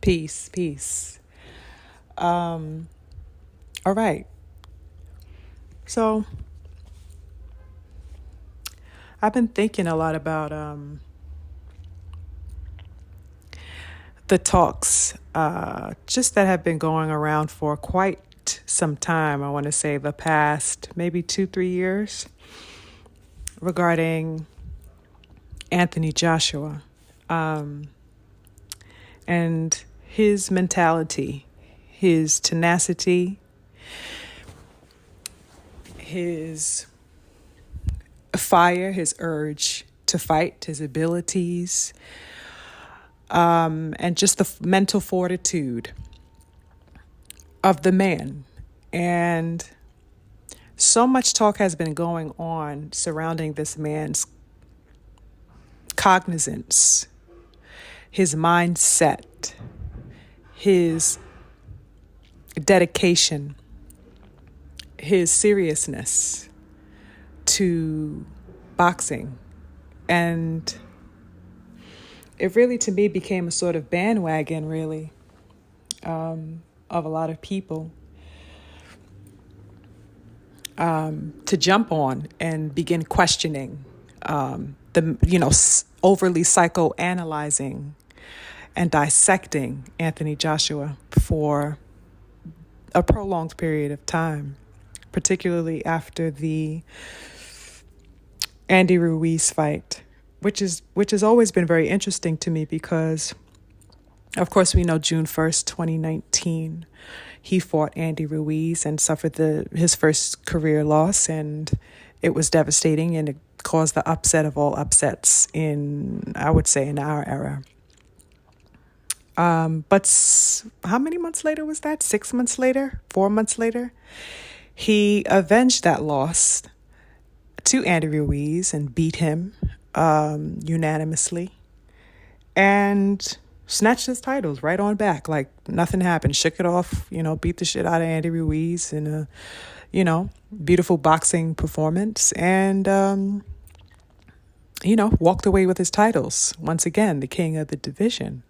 Peace, peace. All right. So I've been thinking a lot about the talks just that have been going around for quite some time. I want to say the past maybe 2-3 years regarding Anthony Joshua and his mentality, his tenacity, his fire, his urge to fight, his abilities, and just the mental fortitude of the man. And so much talk has been going on surrounding this man's cognizance, his mindset, his dedication, his seriousness to boxing. And it really, to me, became a sort of bandwagon, really, of a lot of people to jump on and begin questioning overly psychoanalyzing and dissecting Anthony Joshua for a prolonged period of time, particularly after the Andy Ruiz fight, which has always been very interesting to me because, of course, we know June 1st, 2019, he fought Andy Ruiz and suffered his first career loss, and it was devastating, and it caused the upset of all upsets in our era. But how many months later was that? 6 months later? 4 months later? He avenged that loss to Andy Ruiz and beat him unanimously and snatched his titles right on back like nothing happened. Shook it off, beat the shit out of Andy Ruiz in a, beautiful boxing performance and, walked away with his titles. Once again, the king of the division.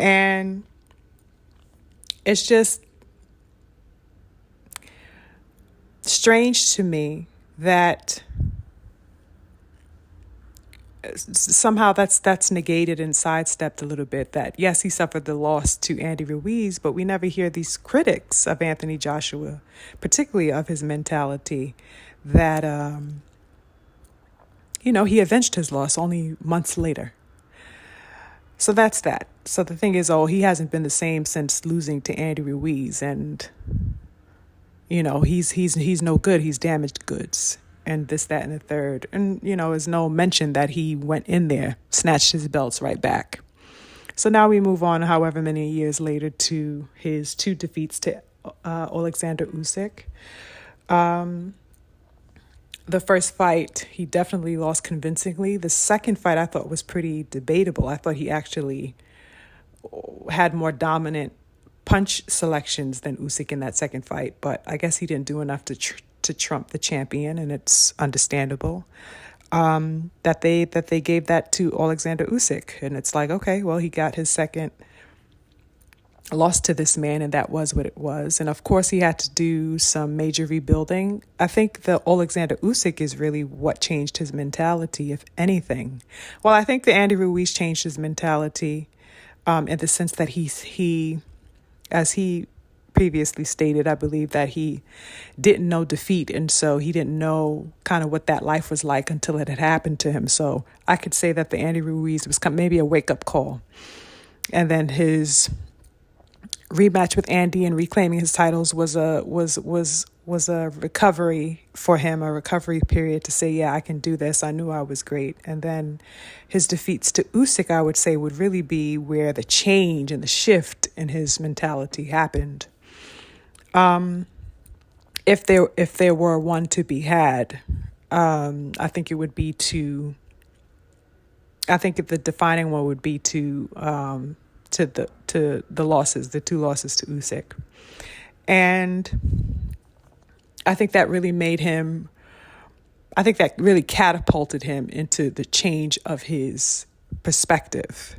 And it's just strange to me that somehow that's negated and sidestepped a little bit. That yes, he suffered the loss to Andy Ruiz, but we never hear these critics of Anthony Joshua, particularly of his mentality, that he avenged his loss only months later. So that's that. So the thing is, he hasn't been the same since losing to Andy Ruiz, and he's no good. He's damaged goods, and this, that, and the third. And there's no mention that he went in there, snatched his belts right back. So now we move on, however many years later, to his 2 defeats to Alexander Usyk. The first fight, he definitely lost convincingly. The second fight I thought was pretty debatable. I thought he actually had more dominant punch selections than Usyk in that second fight, but I guess he didn't do enough to trump the champion, and it's understandable that they gave that to Alexander Usyk. And it's like, okay, well, he got his second lost to this man, and that was what it was. And of course, he had to do some major rebuilding. I think the Alexander Usyk is really what changed his mentality, if anything. Well, I think the Andy Ruiz changed his mentality in the sense that he, as he previously stated, I believe that he didn't know defeat, and so he didn't know kind of what that life was like until it had happened to him. So I could say that the Andy Ruiz was maybe a wake-up call. And then his rematch with Andy and reclaiming his titles was a recovery for him, a recovery period to say, yeah, I can do this. I knew I was great. And then his defeats to Usyk, I would say, would really be where the change and the shift in his mentality happened. If there were one to be had, I think it would be I think the defining one would be the losses, the 2 losses to Usyk. And I think that really catapulted him into the change of his perspective.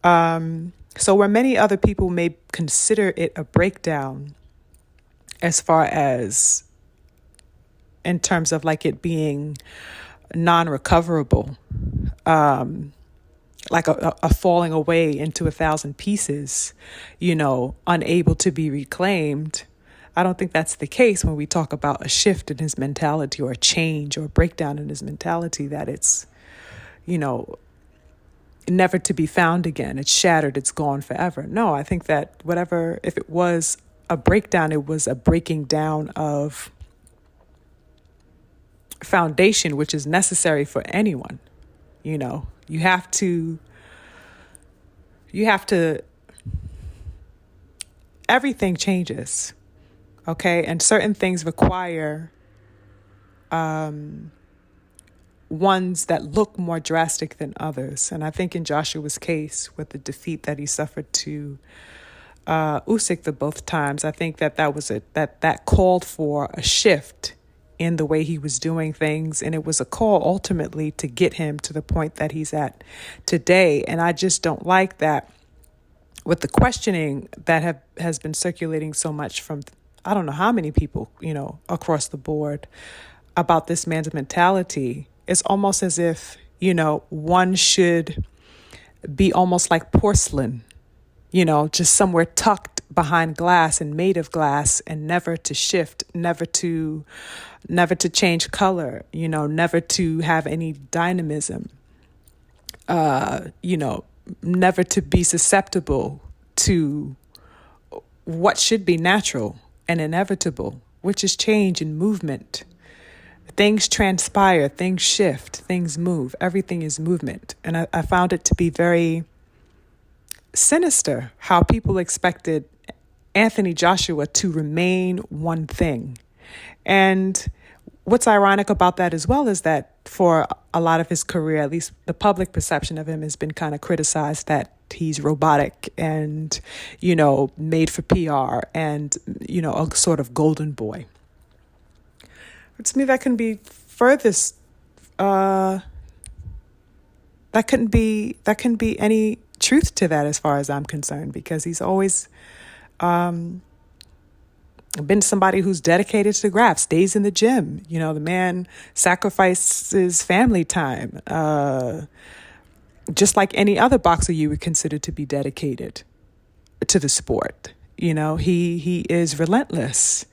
So where many other people may consider it a breakdown, as far as in terms of like it being non-recoverable, like a falling away into 1,000 pieces, unable to be reclaimed. I don't think that's the case when we talk about a shift in his mentality or a change or a breakdown in his mentality, that it's, never to be found again. It's shattered. It's gone forever. No, I think that if it was a breakdown, it was a breaking down of foundation, which is necessary for anyone. You have to, everything changes. Okay. And certain things require, ones that look more drastic than others. And I think in Joshua's case, with the defeat that he suffered to Usyk the both times, I think that called for a shift in the way he was doing things. And it was a call ultimately to get him to the point that he's at today. And I just don't like that with the questioning that has been circulating so much from, I don't know how many people, across the board about this man's mentality. It's almost as if, one should be almost like porcelain, just somewhere tucked behind glass and made of glass, and never to shift, never to change color, never to have any dynamism, never to be susceptible to what should be natural and inevitable, which is change and movement. Things transpire, things shift, things move. Everything is movement. And I found it to be very sinister how people expected Anthony Joshua to remain one thing. And what's ironic about that as well is that for a lot of his career, at least the public perception of him has been kind of criticized, that he's robotic and, made for PR and, a sort of golden boy. To me, that can be furthest. That couldn't be any truth to that, as far as I'm concerned, because he's always been somebody who's dedicated to the craft, stays in the gym. The man sacrifices family time, just like any other boxer you would consider to be dedicated to the sport. He is relentless.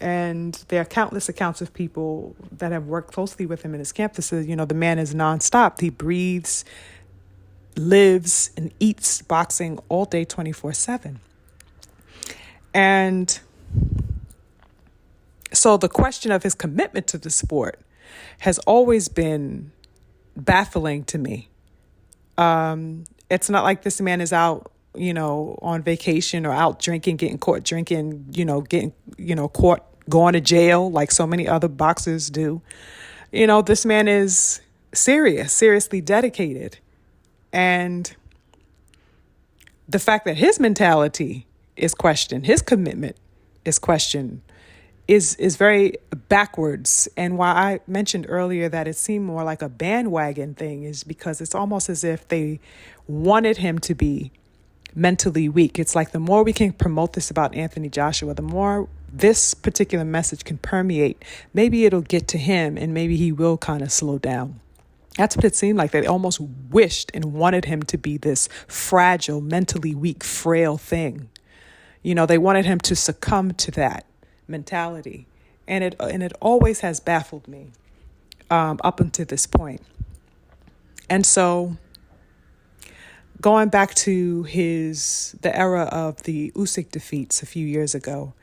And there are countless accounts of people that have worked closely with him in his camp that says, the man is nonstop. He breathes, lives, and eats boxing all day, 24/7. And so the question of his commitment to the sport has always been baffling to me. It's not like this man is out, on vacation or out drinking, getting caught drinking, getting, caught going to jail like so many other boxers do. This man is seriously dedicated. And the fact that his mentality is questioned, his commitment is questioned, is very backwards. And why I mentioned earlier that it seemed more like a bandwagon thing is because it's almost as if they wanted him to be mentally weak. It's like the more we can promote this about Anthony Joshua, the more this particular message can permeate. Maybe it'll get to him and maybe he will kind of slow down. That's what it seemed like. They almost wished and wanted him to be this fragile, mentally weak, frail thing. They wanted him to succumb to that mentality. And it always has baffled me up until this point. And so going back to the era of the Usyk defeats a few years ago,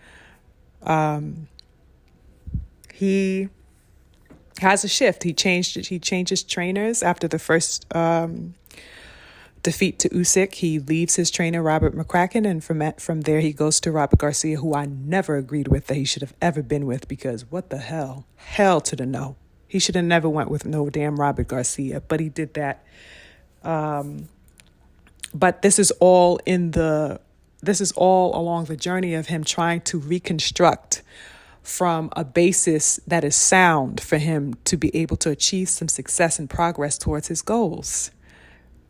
he has a shift. He changes trainers after the first defeat to Usyk. He leaves his trainer, Robert McCracken, and from there he goes to Robert Garcia, who I never agreed with that he should have ever been with, because what the hell? Hell to the no. He should have never went with no damn Robert Garcia, but he did that. But this is all along the journey of him trying to reconstruct from a basis that is sound for him to be able to achieve some success and progress towards his goals.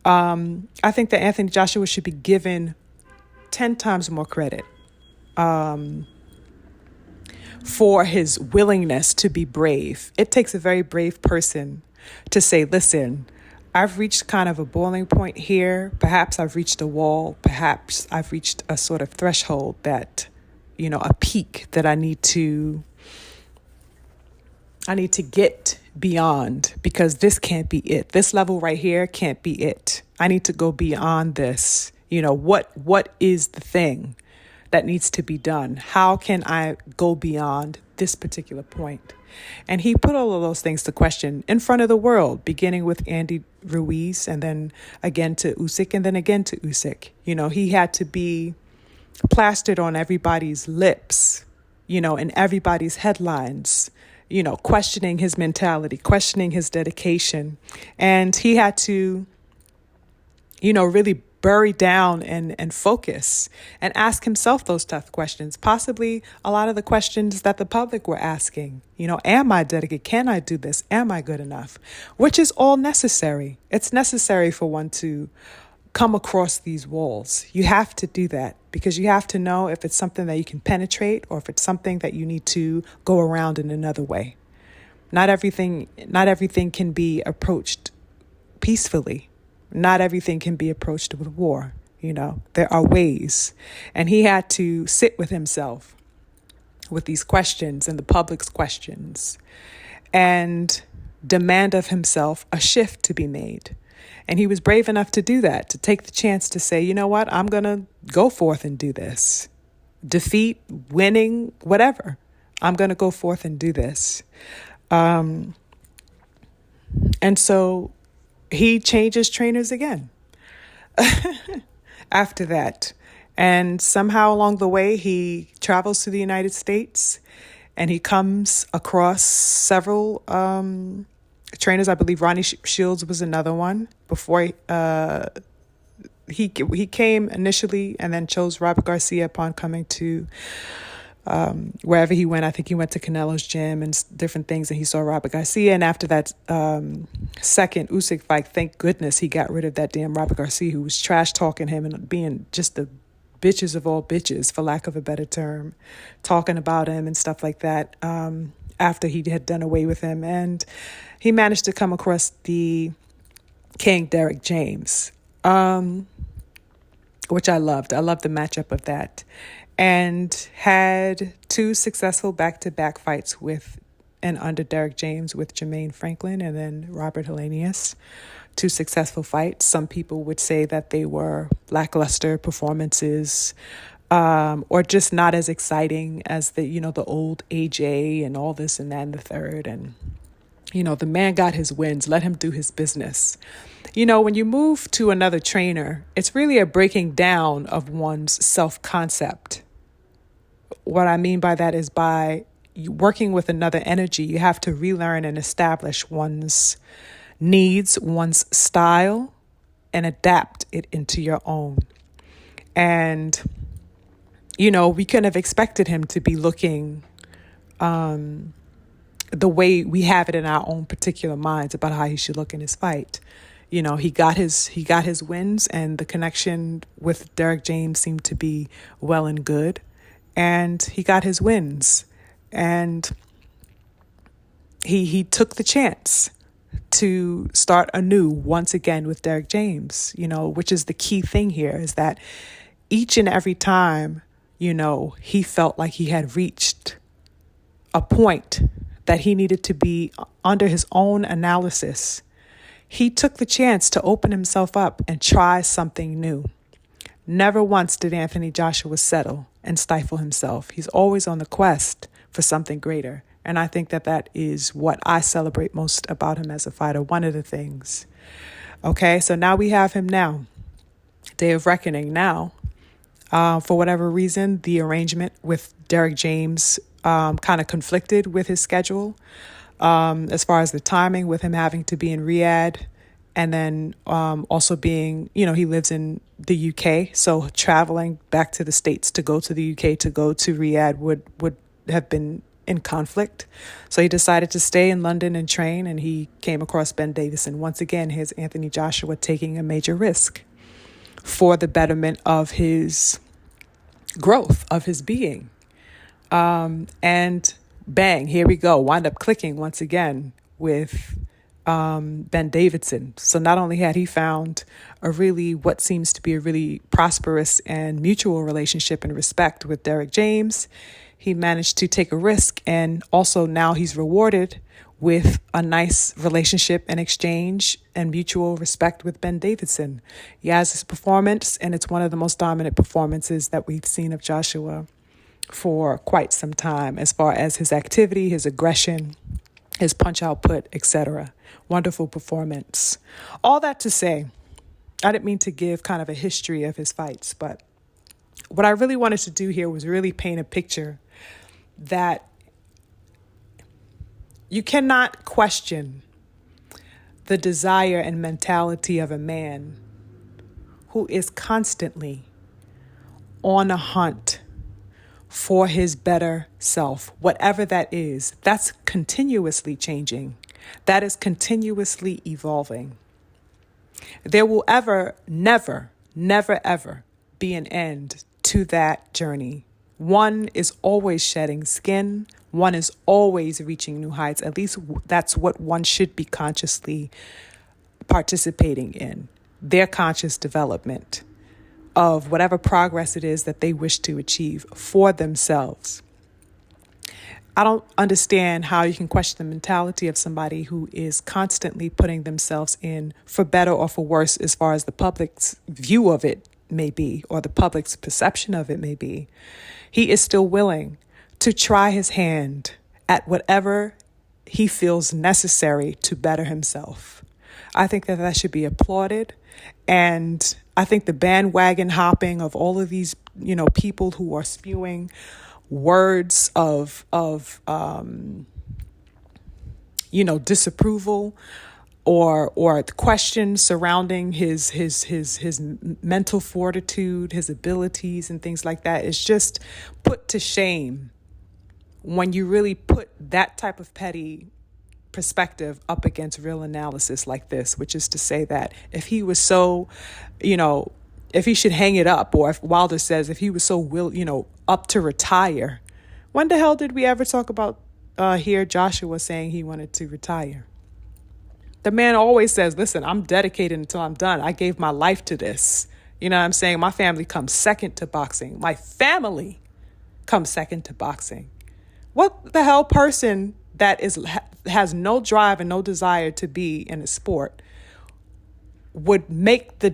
I think that Anthony Joshua should be given 10 times more credit for his willingness to be brave. It takes a very brave person to say, listen, I've reached kind of a boiling point here. Perhaps I've reached a wall. Perhaps I've reached a sort of threshold that, a peak that I need to get beyond, because this can't be it. This level right here can't be it. I need to go beyond this. What is the thing that needs to be done? How can I go beyond this particular point? And he put all of those things to question in front of the world, beginning with Andy Ruiz and then again to Usyk and then again to Usyk. He had to be plastered on everybody's lips, in everybody's headlines, questioning his mentality, questioning his dedication. And he had to, really bury down and focus and ask himself those tough questions, possibly a lot of the questions that the public were asking. Am I dedicated? Can I do this? Am I good enough? Which is all necessary. It's necessary for one to come across these walls. You have to do that because you have to know if it's something that you can penetrate or if it's something that you need to go around in another way. Not everything can be approached peacefully. Not everything can be approached with war. There are ways. And he had to sit with himself with these questions and the public's questions and demand of himself a shift to be made. And he was brave enough to do that, to take the chance to say, you know what, I'm going to go forth and do this. Defeat, winning, whatever. I'm going to go forth and do this. And so he changes trainers again after that. And somehow along the way, he travels to the United States and he comes across several trainers. I believe Ronnie Shields was another one before he came initially and then chose Robert Garcia upon coming to wherever he went. I think he went to Canelo's gym and different things, and he saw Robert Garcia. And after that second Usyk fight, thank goodness he got rid of that damn Robert Garcia who was trash talking him and being just the bitches of all bitches, for lack of a better term, talking about him and stuff like that. After he had done away with him, and he managed to come across the King Derek James, which I loved. I loved the matchup of that. And had 2 successful back-to-back fights with and under Derek James with Jermaine Franklin and then Robert Helenius. 2 successful fights. Some people would say that they were lackluster performances, or just not as exciting as the old AJ and all this and that and the third. And, the man got his wins. Let him do his business. When you move to another trainer, it's really a breaking down of one's self-concept. What I mean by that is by working with another energy, you have to relearn and establish one's needs, one's style, and adapt it into your own. And, we couldn't have expected him to be looking the way we have it in our own particular minds about how he should look in his fight. He got his wins, and the connection with Derek James seemed to be well and good. And he got his wins, and he took the chance to start anew once again with Derek James, which is the key thing here, is that each and every time, he felt like he had reached a point that he needed to be under his own analysis. He took the chance to open himself up and try something new. Never once did Anthony Joshua settle and stifle himself. He's always on the quest for something greater. And I think that is what I celebrate most about him as a fighter. One of the things. Okay, so now we have him now. Day of reckoning now. For whatever reason, the arrangement with Derek James kind of conflicted with his schedule. As far as the timing, with him having to be in Riyadh and then also being, he lives in the UK. So traveling back to the States to go to the UK, to go to Riyadh would have been in conflict. So he decided to stay in London and train, and he came across Ben Davison. Once again, here's Anthony Joshua taking a major risk for the betterment of his growth, of his being. And bang, here we go. Wind up clicking once again with Ben Davidson. So not only had he found what seems to be a really prosperous and mutual relationship and respect with Derek James, he managed to take a risk, and also now he's rewarded with a nice relationship and exchange and mutual respect with Ben Davidson. He has his performance, and it's one of the most dominant performances that we've seen of Joshua for quite some time, as far as his activity, his aggression, his punch output, etc. Wonderful performance. All that to say, I didn't mean to give kind of a history of his fights, but what I really wanted to do here was really paint a picture that you cannot question the desire and mentality of a man who is constantly on a hunt for his better self, whatever that is. That's continuously changing. That is continuously evolving. There will never, ever be an end to that journey. One is always shedding skin. One is always reaching new heights. At least that's what one should be consciously participating in. Their conscious development of whatever progress it is that they wish to achieve for themselves. I don't understand how you can question the mentality of somebody who is constantly putting themselves in for better or for worse, as far as the public's view of it may be, or the public's perception of it may be. He is still willing to try his hand at whatever he feels necessary to better himself. I think that should be applauded. And I think the bandwagon hopping of all of these, people who are spewing words of disapproval or questions surrounding his mental fortitude, his abilities and things like that is just put to shame when you really put that type of petty perspective up against real analysis like this, which is to say that if he was so, if he should hang it up, or if Wilder says if he was so up to retire, when the hell did we ever talk about hear Joshua saying he wanted to retire? The man always says, listen, I'm dedicated until I'm done. I gave my life to this. You know what I'm saying? My family comes second to boxing. My family comes second to boxing. What the hell person that has no drive and no desire to be in a sport would make the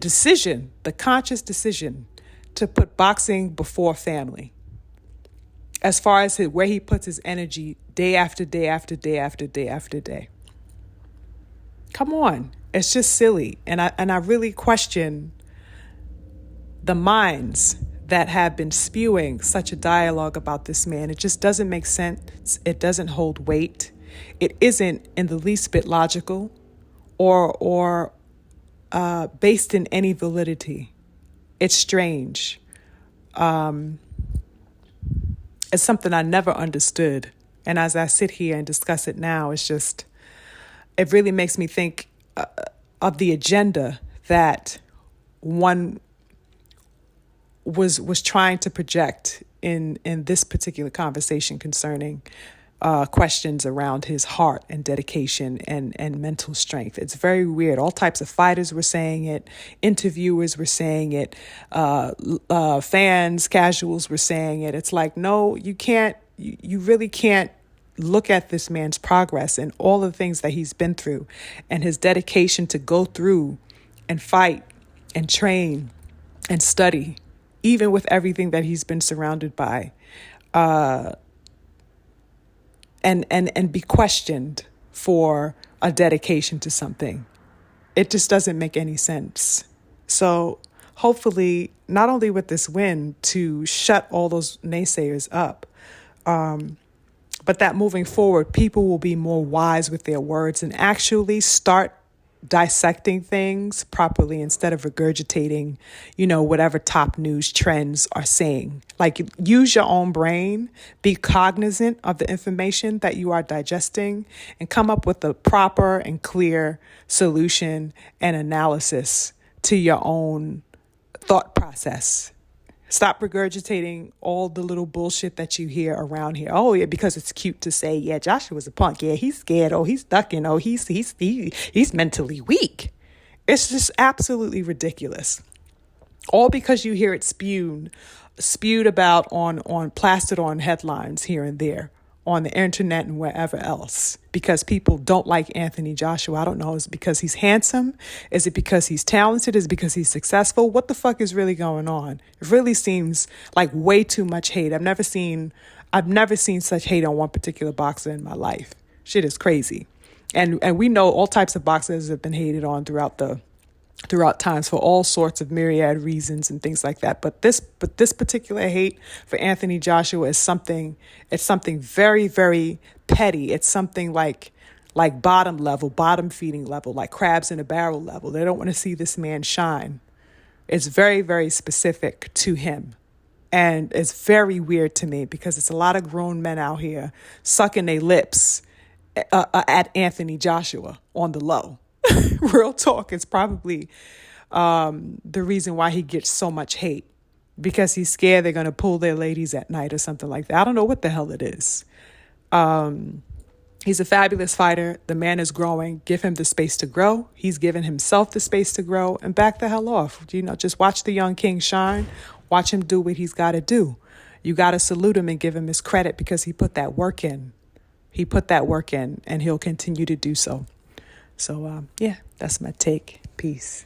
conscious decision to put boxing before family? As far as where he puts his energy day after day after day after day after day. Come on. It's just silly. And I really question the minds that have been spewing such a dialogue about this man. It just doesn't make sense. It doesn't hold weight. It isn't in the least bit logical or based in any validity. It's strange. It's something I never understood. And as I sit here and discuss it now, it really makes me think of the agenda that one was trying to project in this particular conversation concerning questions around his heart and dedication and mental strength. It's very weird. All types of fighters were saying it. Interviewers were saying it. Fans, casuals were saying it. It's like, no, you can't. You really can't look at this man's progress and all the things that he's been through and his dedication to go through and fight and train and study, even with everything that he's been surrounded by, and be questioned for a dedication to something. It just doesn't make any sense. So hopefully, not only with this win to shut all those naysayers up, but that moving forward, people will be more wise with their words and actually start dissecting things properly instead of regurgitating, whatever top news trends are saying. Like, use your own brain, be cognizant of the information that you are digesting, and come up with a proper and clear solution and analysis to your own thought process. Stop regurgitating all the little bullshit that you hear around here. Oh, yeah, because it's cute to say, yeah, Joshua's a punk. Yeah, he's scared. Oh, he's ducking. Oh, he's mentally weak. It's just absolutely ridiculous. All because you hear it spewed about on plastered on headlines here and there on the internet and wherever else, because people don't like Anthony Joshua. I don't know. Is it because he's handsome? Is it because he's talented? Is it because he's successful? What the fuck is really going on? It really seems like way too much hate. I've never seen such hate on one particular boxer in my life. Shit is crazy. And we know all types of boxers have been hated on throughout times for all sorts of myriad reasons and things like that. But this particular hate for Anthony Joshua is something very, very petty. It's something like bottom feeding level, like crabs in a barrel level. They don't want to see this man shine. It's very, very specific to him. And it's very weird to me because it's a lot of grown men out here sucking their lips at Anthony Joshua on the low. Real talk, it's probably the reason why he gets so much hate, because he's scared they're going to pull their ladies at night or something like that. I don't know what the hell it is. He's a fabulous fighter. The man is growing. Give him the space to grow. He's given himself the space to grow, and back the hell off. Just watch the young king shine. Watch him do what he's got to do. You got to salute him and give him his credit because he put that work in. And he'll continue to do so. So, yeah, that's my take. Peace.